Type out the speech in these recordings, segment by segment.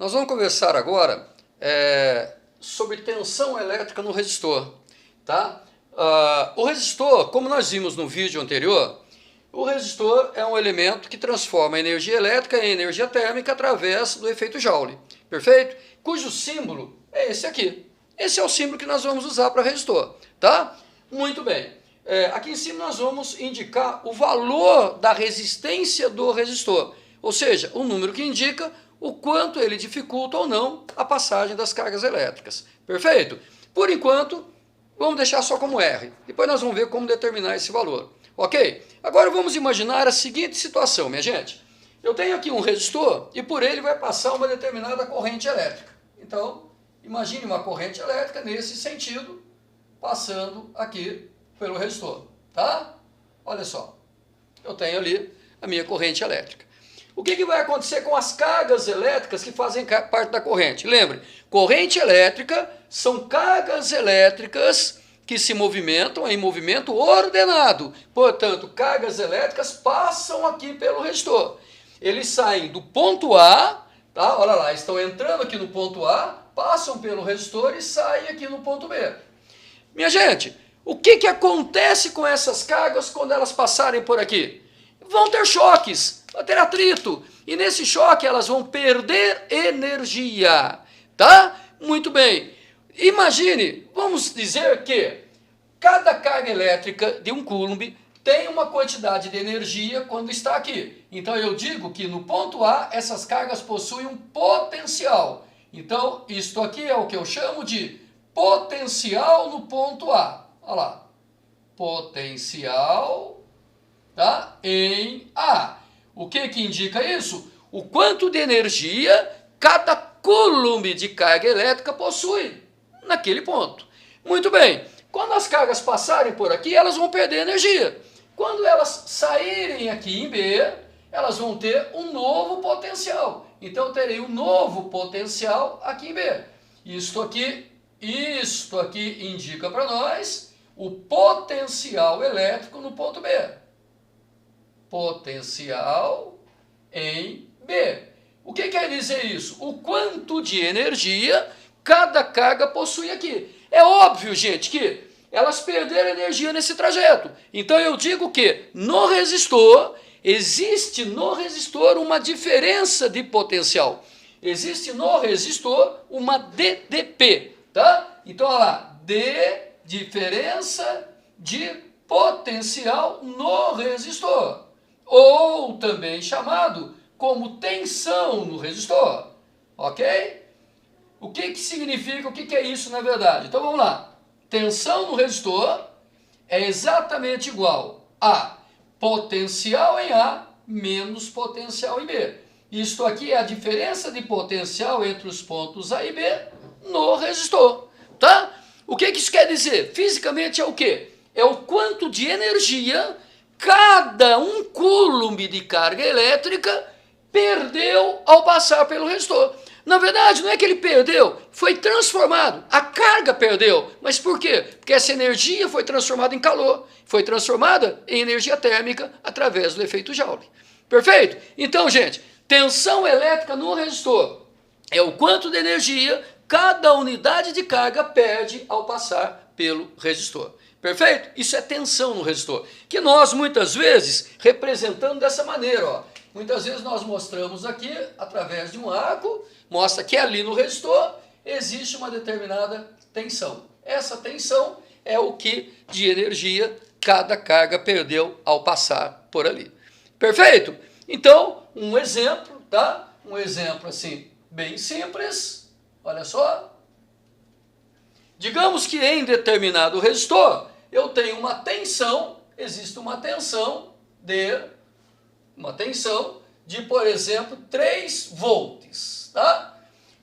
Nós vamos conversar agora sobre tensão elétrica no resistor. Tá? O resistor, como nós vimos no vídeo anterior, o resistor é um elemento que transforma a energia elétrica em energia térmica através do efeito Joule, perfeito? Cujo símbolo é esse aqui. Esse é o símbolo que nós vamos usar para resistor, tá? Muito bem. Aqui em cima nós vamos indicar o valor da resistência do resistor, ou seja, o número que indica o quanto ele dificulta ou não a passagem das cargas elétricas, perfeito? Por enquanto, vamos deixar só como R, depois nós vamos ver como determinar esse valor, ok? Agora vamos imaginar a seguinte situação, minha gente. Eu tenho aqui um resistor e por ele vai passar uma determinada corrente elétrica. Então, imagine uma corrente elétrica nesse sentido, passando aqui pelo resistor, tá? Olha só, eu tenho ali a minha corrente elétrica. O que vai acontecer com as cargas elétricas que fazem parte da corrente? Lembre, corrente elétrica são cargas elétricas que se movimentam em movimento ordenado. Portanto, cargas elétricas passam aqui pelo resistor. Eles saem do ponto A, tá? Olha lá, estão entrando aqui no ponto A, passam pelo resistor e saem aqui no ponto B. Minha gente, o que acontece com essas cargas quando elas passarem por aqui? Vão ter choques, vai ter atrito, e nesse choque elas vão perder energia, tá? Muito bem. Imagine, vamos dizer que cada carga elétrica de um coulomb tem uma quantidade de energia quando está aqui. Então eu digo que no ponto A essas cargas possuem um potencial. Então isto aqui é o que eu chamo de potencial no ponto A. Olha lá, potencial, tá? Em A. O que indica isso? O quanto de energia cada coulomb de carga elétrica possui naquele ponto. Muito bem, quando as cargas passarem por aqui, elas vão perder energia. Quando elas saírem aqui em B, elas vão ter um novo potencial. Então eu terei um novo potencial aqui em B. Isto aqui indica para nós o potencial elétrico no ponto B. Potencial em B. O que quer dizer isso? O quanto de energia cada carga possui aqui. É óbvio, gente, que elas perderam energia nesse trajeto. Então eu digo que no resistor, existe no resistor uma diferença de potencial. Existe no resistor uma DDP, tá? Então olha lá, D, diferença de potencial no resistor. Ou também chamado como tensão no resistor, ok? O que significa, o que é isso na verdade? Então vamos lá, tensão no resistor é exatamente igual a potencial em A menos potencial em B. Isto aqui é a diferença de potencial entre os pontos A e B no resistor, tá? O que isso quer dizer? Fisicamente é o quê? É o quanto de energia cada um coulomb de carga elétrica perdeu ao passar pelo resistor. Na verdade, não é que ele perdeu, foi transformado. A carga perdeu. Mas por quê? Porque essa energia foi transformada em calor, foi transformada em energia térmica através do efeito Joule. Perfeito? Então, gente, tensão elétrica no resistor é o quanto de energia cada unidade de carga perde ao passar pelo resistor. Perfeito? Isso é tensão no resistor, que nós muitas vezes representamos dessa maneira, ó. Muitas vezes nós mostramos aqui, através de um arco, mostra que ali no resistor existe uma determinada tensão. Essa tensão é o que de energia cada carga perdeu ao passar por ali. Perfeito? Então, um exemplo, tá? Um exemplo assim, bem simples, olha só. Digamos que em determinado resistor eu tenho uma tensão, existe uma tensão de, por exemplo, 3 volts, tá?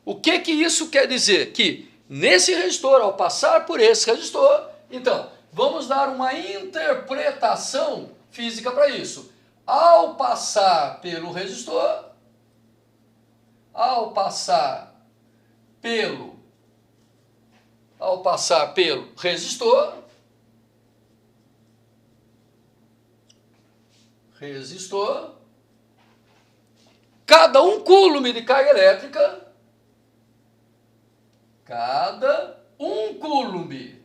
O que isso quer dizer? Que nesse resistor, ao passar por esse resistor, então, vamos dar uma interpretação física para isso. Ao passar pelo resistor, resistor, cada um coulomb de carga elétrica Cada 1 coulomb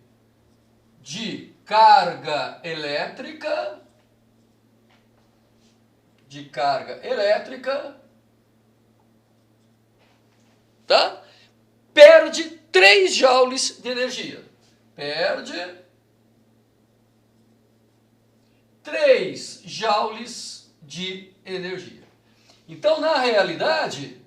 de carga elétrica, tá? Perde 3 joules de energia. Perde 3 joules de energia. Então, na realidade,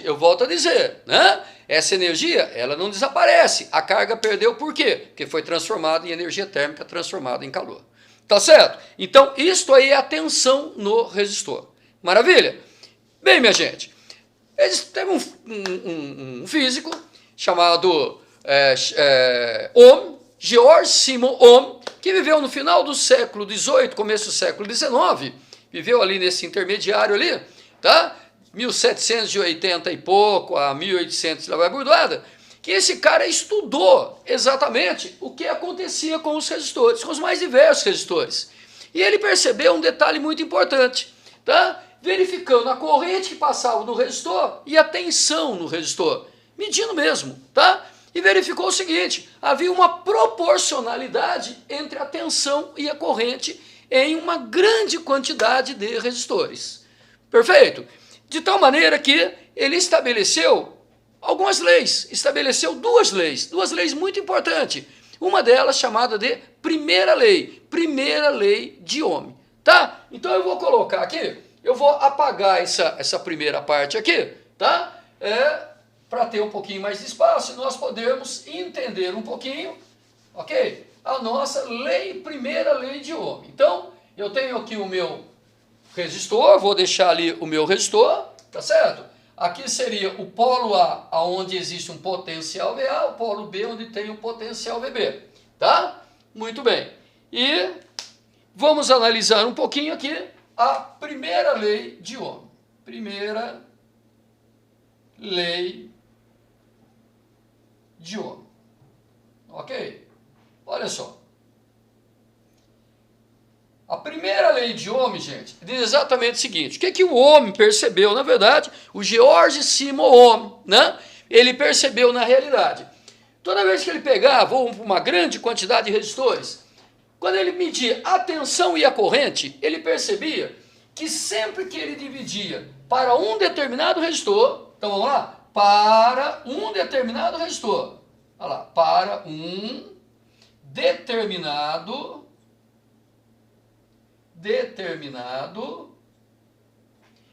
eu volto a dizer, né? Essa energia, ela não desaparece. A carga perdeu por quê? Porque foi transformada em energia térmica, transformada em calor. Tá certo? Então, isto aí é a tensão no resistor. Maravilha? Bem, minha gente, teve um físico chamado Ohm, George Simon Ohm, que viveu no final do século XVIII, começo do século XIX, viveu ali nesse intermediário ali, tá? 1780 e pouco a 1800 lá vai burdoada, que esse cara estudou exatamente o que acontecia com os resistores, com os mais diversos resistores. E ele percebeu um detalhe muito importante, tá? Verificando a corrente que passava no resistor e a tensão no resistor, medindo mesmo, tá? E verificou o seguinte, havia uma proporcionalidade entre a tensão e a corrente em uma grande quantidade de resistores. Perfeito? De tal maneira que ele estabeleceu algumas leis, estabeleceu duas leis muito importantes. Uma delas chamada de primeira lei de Ohm, tá? Então eu vou colocar aqui, eu vou apagar essa primeira parte aqui, tá? Para ter um pouquinho mais de espaço e nós podermos entender um pouquinho, ok? A nossa primeira lei de Ohm. Então, eu tenho aqui o meu resistor, vou deixar ali o meu resistor, tá certo? Aqui seria o polo A, onde existe um potencial VA, o polo B, onde tem um potencial VB, tá? Muito bem. E vamos analisar um pouquinho aqui a primeira lei de Ohm. Primeira lei de Ohm. Ok? Olha só. A primeira lei de Ohm, gente, diz exatamente o seguinte. O que o Ohm percebeu? Na verdade, o George Simon Ohm, né? Ele percebeu na realidade. Toda vez que ele pegava uma grande quantidade de resistores, quando ele media a tensão e a corrente, ele percebia que sempre que ele dividia para um determinado resistor, então vamos lá, para um determinado resistor, olha lá, para um determinado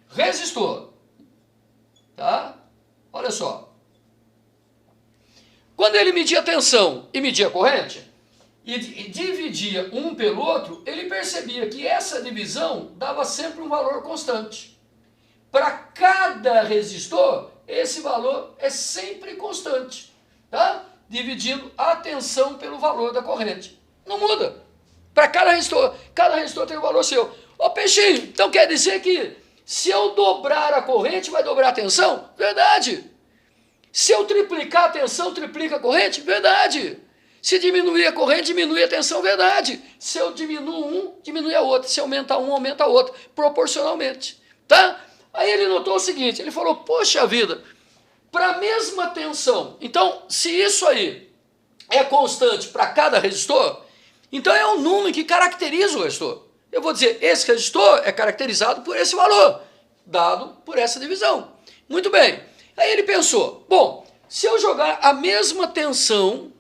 resistor, tá? Olha só. Quando ele media a tensão e media a corrente, e dividia um pelo outro, ele percebia que essa divisão dava sempre um valor constante. Para cada resistor, esse valor é sempre constante, tá? Dividindo a tensão pelo valor da corrente. Não muda. Para cada resistor tem um valor seu. Ô Peixinho, então quer dizer que se eu dobrar a corrente, vai dobrar a tensão? Verdade. Se eu triplicar a tensão, triplica a corrente? Verdade. Se diminuir a corrente, diminui a tensão? Verdade. Se eu diminuo um, diminui a outra. Se aumenta um, aumenta a outra. Proporcionalmente. Tá? Aí ele notou o seguinte, ele falou, poxa vida, para a mesma tensão, então se isso aí é constante para cada resistor, então é o número que caracteriza o resistor. Eu vou dizer, esse resistor é caracterizado por esse valor, dado por essa divisão. Muito bem. Aí ele pensou, bom, se eu jogar a mesma tensão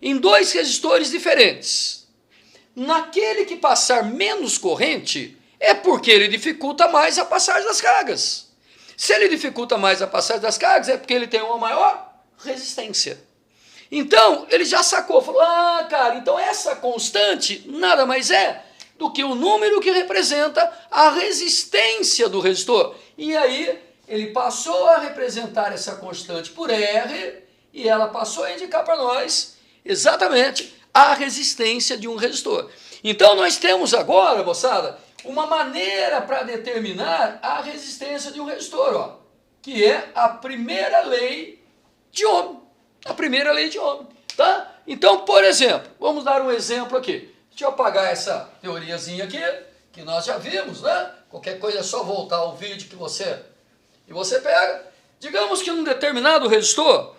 em dois resistores diferentes, naquele que passar menos corrente, é porque ele dificulta mais a passagem das cargas. Se ele dificulta mais a passagem das cargas, é porque ele tem uma maior resistência. Então, ele já sacou, falou, cara, então essa constante nada mais é do que o número que representa a resistência do resistor. E aí, ele passou a representar essa constante por R, e ela passou a indicar para nós exatamente a resistência de um resistor. Então, nós temos agora, moçada, uma maneira para determinar a resistência de um resistor, ó, que é a primeira lei de Ohm. A primeira lei de Ohm, tá? Então, por exemplo, vamos dar um exemplo aqui. Deixa eu apagar essa teoriazinha aqui, que nós já vimos, né? Qualquer coisa é só voltar ao vídeo que você E você pega, digamos que num determinado resistor,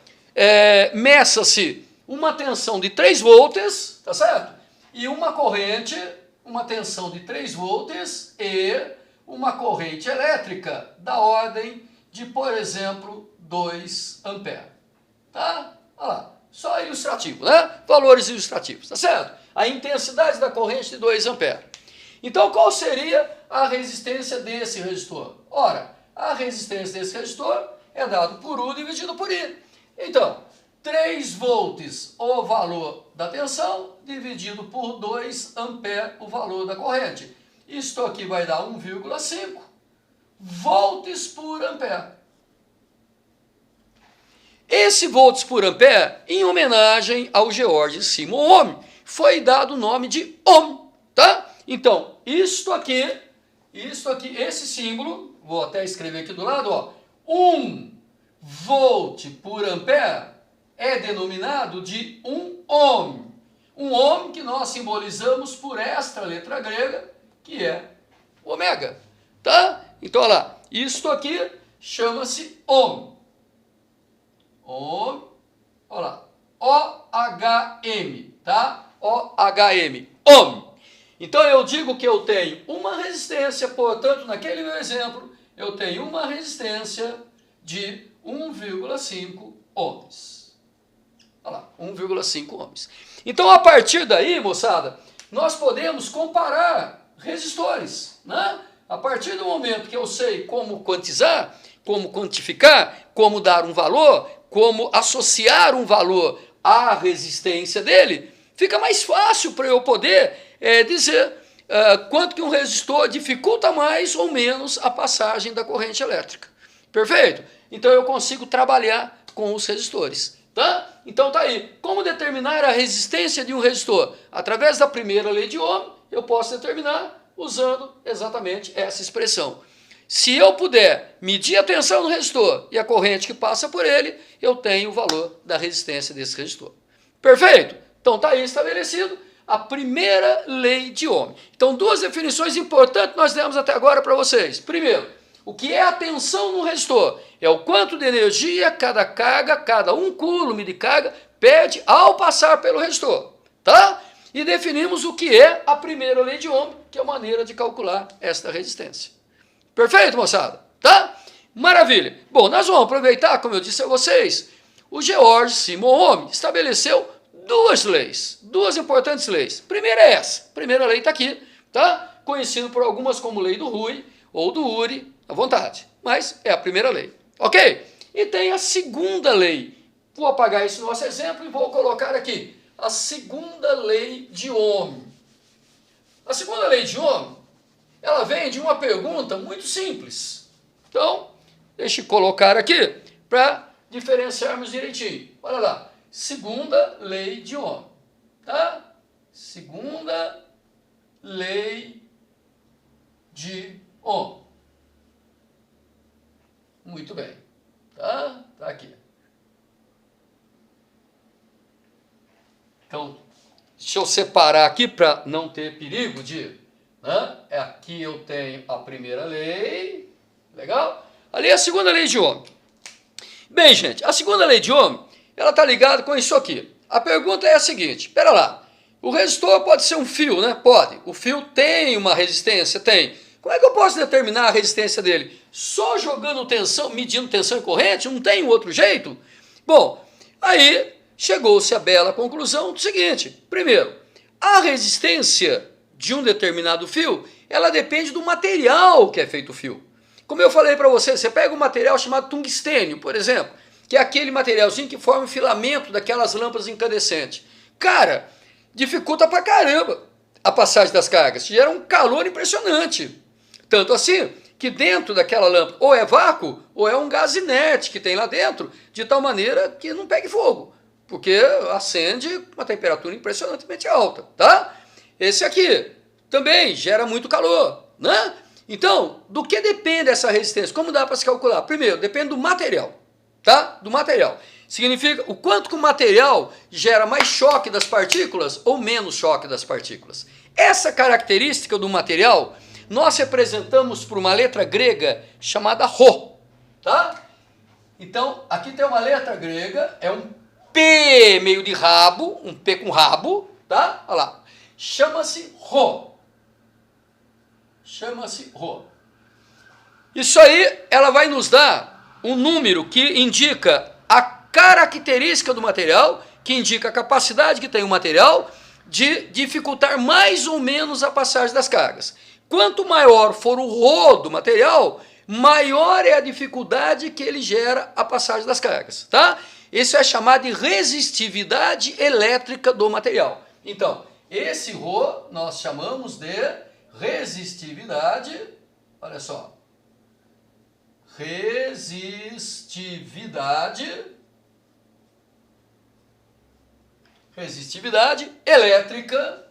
meça-se uma tensão de 3 volts, tá certo? E uma corrente, uma tensão de 3 volts e uma corrente elétrica da ordem de, por exemplo, 2 amperes. Tá? Olha lá, só ilustrativo, né? Valores ilustrativos, tá certo? A intensidade da corrente de 2 amperes. Então, qual seria a resistência desse resistor? Ora, a resistência desse resistor é dado por U dividido por I. Então, 3 volts o valor da tensão, dividido por 2 amperes o valor da corrente. Isto aqui vai dar 1,5 volts por ampere. Esse volts por ampere, em homenagem ao George Simon Ohm, foi dado o nome de Ohm, tá? Então, isto aqui, esse símbolo, vou até escrever aqui do lado, ó, 1 volt por ampere é denominado de 1 ohm. 1 ohm que nós simbolizamos por esta letra grega, que é ômega, tá? Então, olha lá, isto aqui chama-se ohm. Ohm, olha lá, O-H-M, tá? O-H-M, ohm. Então, eu digo que eu tenho uma resistência, portanto, naquele meu exemplo, eu tenho uma resistência de 1,5 ohms. Olha lá, 1,5 ohms. Então, a partir daí, moçada, nós podemos comparar resistores, né? A partir do momento que eu sei como quantizar, como quantificar, como dar um valor, como associar um valor à resistência dele, fica mais fácil para eu poder dizer quanto que um resistor dificulta mais ou menos a passagem da corrente elétrica. Perfeito? Então eu consigo trabalhar com os resistores. Tá? Então tá aí. Como determinar a resistência de um resistor? Através da primeira lei de Ohm, eu posso determinar usando exatamente essa expressão. Se eu puder medir a tensão do resistor e a corrente que passa por ele, eu tenho o valor da resistência desse resistor. Perfeito? Então tá aí estabelecido a primeira lei de Ohm. Então, 2 definições importantes nós demos até agora para vocês. Primeiro, o que é a tensão no resistor? É o quanto de energia cada carga, cada 1 coulomb de carga, perde ao passar pelo resistor. Tá? E definimos o que é a primeira lei de Ohm, que é a maneira de calcular esta resistência. Perfeito, moçada? Tá? Maravilha. Bom, nós vamos aproveitar, como eu disse a vocês, o George Simon Ohm estabeleceu 2 leis, 2 importantes leis. Primeira é essa, primeira lei está aqui, tá? Conhecido por algumas como lei do Rui ou do Uri, à vontade, mas é a primeira lei, ok? E tem a segunda lei, vou apagar esse nosso exemplo e vou colocar aqui, a segunda lei de Ohm. A segunda lei de Ohm, ela vem de uma pergunta muito simples. Então, deixa eu colocar aqui para diferenciarmos direitinho. Olha lá. Segunda lei de Ohm, tá? Segunda lei de Ohm. Muito bem, tá? Tá aqui. Então, deixa eu separar aqui para não ter perigo de, né? Aqui eu tenho a primeira lei, legal? Ali é a segunda lei de Ohm. Bem, gente, a segunda lei de Ohm, ela está ligada com isso aqui. A pergunta é a seguinte, espera lá, o resistor pode ser um fio, né? Pode. O fio tem uma resistência? Tem. Como é que eu posso determinar a resistência dele? Só jogando tensão, medindo tensão e corrente? Não tem outro jeito? Bom, aí chegou-se à bela conclusão do seguinte. Primeiro, a resistência de um determinado fio, ela depende do material que é feito o fio. Como eu falei para você, você pega um material chamado tungstênio, por exemplo, que é aquele materialzinho que forma o filamento daquelas lâmpadas incandescentes. Cara, dificulta pra caramba a passagem das cargas, gera um calor impressionante. Tanto assim, que dentro daquela lâmpada ou é vácuo, ou é um gás inerte que tem lá dentro, de tal maneira que não pegue fogo, porque acende com uma temperatura impressionantemente alta, tá? Esse aqui também gera muito calor, né? Então, do que depende essa resistência? Como dá para se calcular? Primeiro, depende do material. Tá? Do material. Significa o quanto que o material gera mais choque das partículas ou menos choque das partículas. Essa característica do material nós representamos por uma letra grega chamada Rho. tá? Então, aqui tem uma letra grega, é um P meio de rabo, um P com rabo, tá? Olha lá. Chama-se Rho. Chama-se Rho. Isso aí, ela vai nos dar um número que indica a característica do material, que indica a capacidade que tem o material de dificultar mais ou menos a passagem das cargas. Quanto maior for o Rho do material, maior é a dificuldade que ele gera a passagem das cargas, tá? Isso é chamado de resistividade elétrica do material. Então, esse Rho nós chamamos de resistividade, olha só, resistividade elétrica,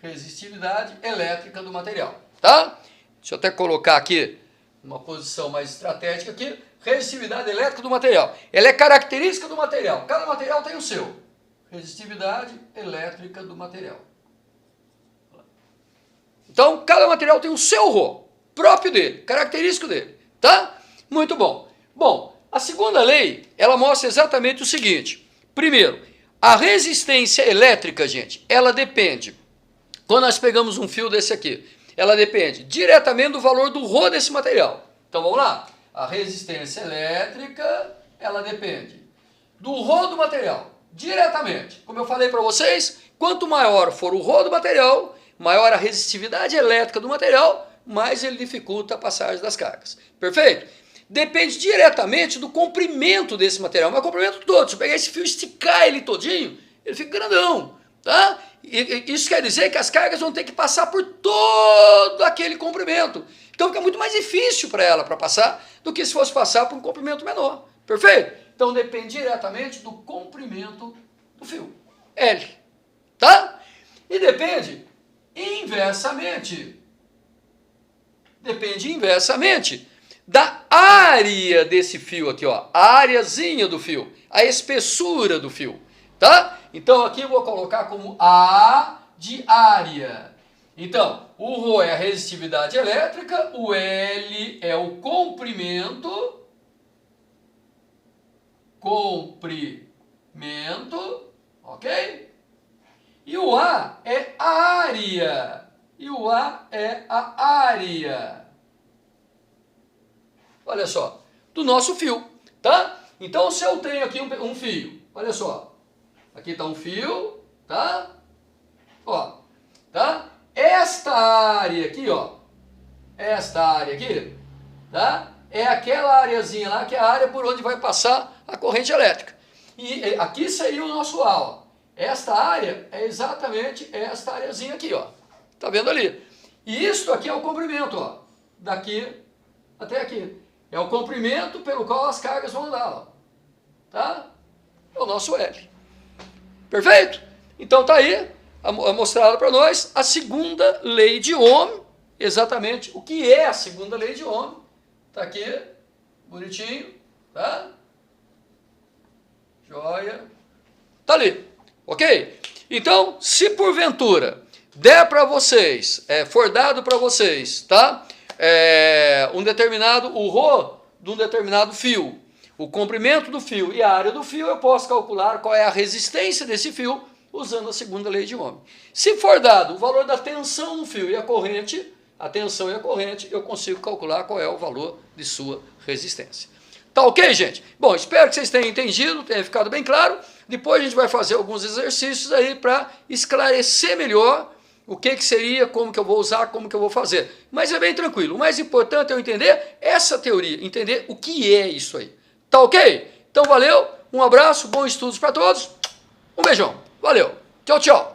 resistividade elétrica do material, tá? Deixa eu até colocar aqui uma posição mais estratégica aqui, resistividade elétrica do material. Ela é característica do material, cada material tem o seu. Resistividade elétrica do material. Então, cada material tem o seu Rho, próprio dele, característico dele, tá? Muito bom. Bom, a segunda lei, ela mostra exatamente o seguinte. Primeiro, a resistência elétrica, gente, ela depende, quando nós pegamos um fio desse aqui, ela depende diretamente do valor do Rho desse material. Então, vamos lá. A resistência elétrica, ela depende do Rho do material, diretamente. Como eu falei para vocês, quanto maior for o Rho do material, maior a resistividade elétrica do material, mais ele dificulta a passagem das cargas. Perfeito? Depende diretamente do comprimento desse material, mas o comprimento todo. Se eu pegar esse fio e esticar ele todinho, ele fica grandão, tá? E isso quer dizer que as cargas vão ter que passar por todo aquele comprimento. Então fica muito mais difícil para ela para passar do que se fosse passar por um comprimento menor. Perfeito? Então depende diretamente do comprimento do fio, L, tá? E depende inversamente da área desse fio aqui, ó, a areazinha do fio, a espessura do fio, tá? Então aqui eu vou colocar como A de área. Então, o Rho é a resistividade elétrica, o L é o comprimento, ok? E o A é a área. Olha só, do nosso fio, tá? Então, se eu tenho aqui um fio, olha só, aqui está um fio, tá? Ó, tá? Esta área aqui, ó, tá? É aquela areazinha lá, que é a área por onde vai passar a corrente elétrica. E aqui seria o nosso A, ó. Esta área é exatamente esta areazinha aqui, ó. Tá vendo ali? E isso aqui é o comprimento, ó. Daqui até aqui. É o comprimento pelo qual as cargas vão andar, ó. Tá? É o nosso L. Perfeito? Então tá aí, mostrado para nós, a segunda lei de Ohm. Exatamente o que é a segunda lei de Ohm. Tá aqui, bonitinho, tá? Joia. Tá ali, ok? Então, se porventura der para vocês, for dado para vocês, tá? O Rho de um determinado fio, o comprimento do fio e a área do fio, eu posso calcular qual é a resistência desse fio usando a segunda lei de Ohm. Se for dado o valor da tensão no fio e a corrente, a tensão e a corrente, eu consigo calcular qual é o valor de sua resistência. Tá ok, gente? Bom, espero que vocês tenham entendido, tenha ficado bem claro. Depois a gente vai fazer alguns exercícios aí para esclarecer melhor o que seria, como que eu vou usar, como que eu vou fazer. Mas é bem tranquilo. O mais importante é eu entender essa teoria, entender o que é isso aí. Tá ok? Então valeu, um abraço, bons estudos para todos. Um beijão. Valeu. Tchau, tchau.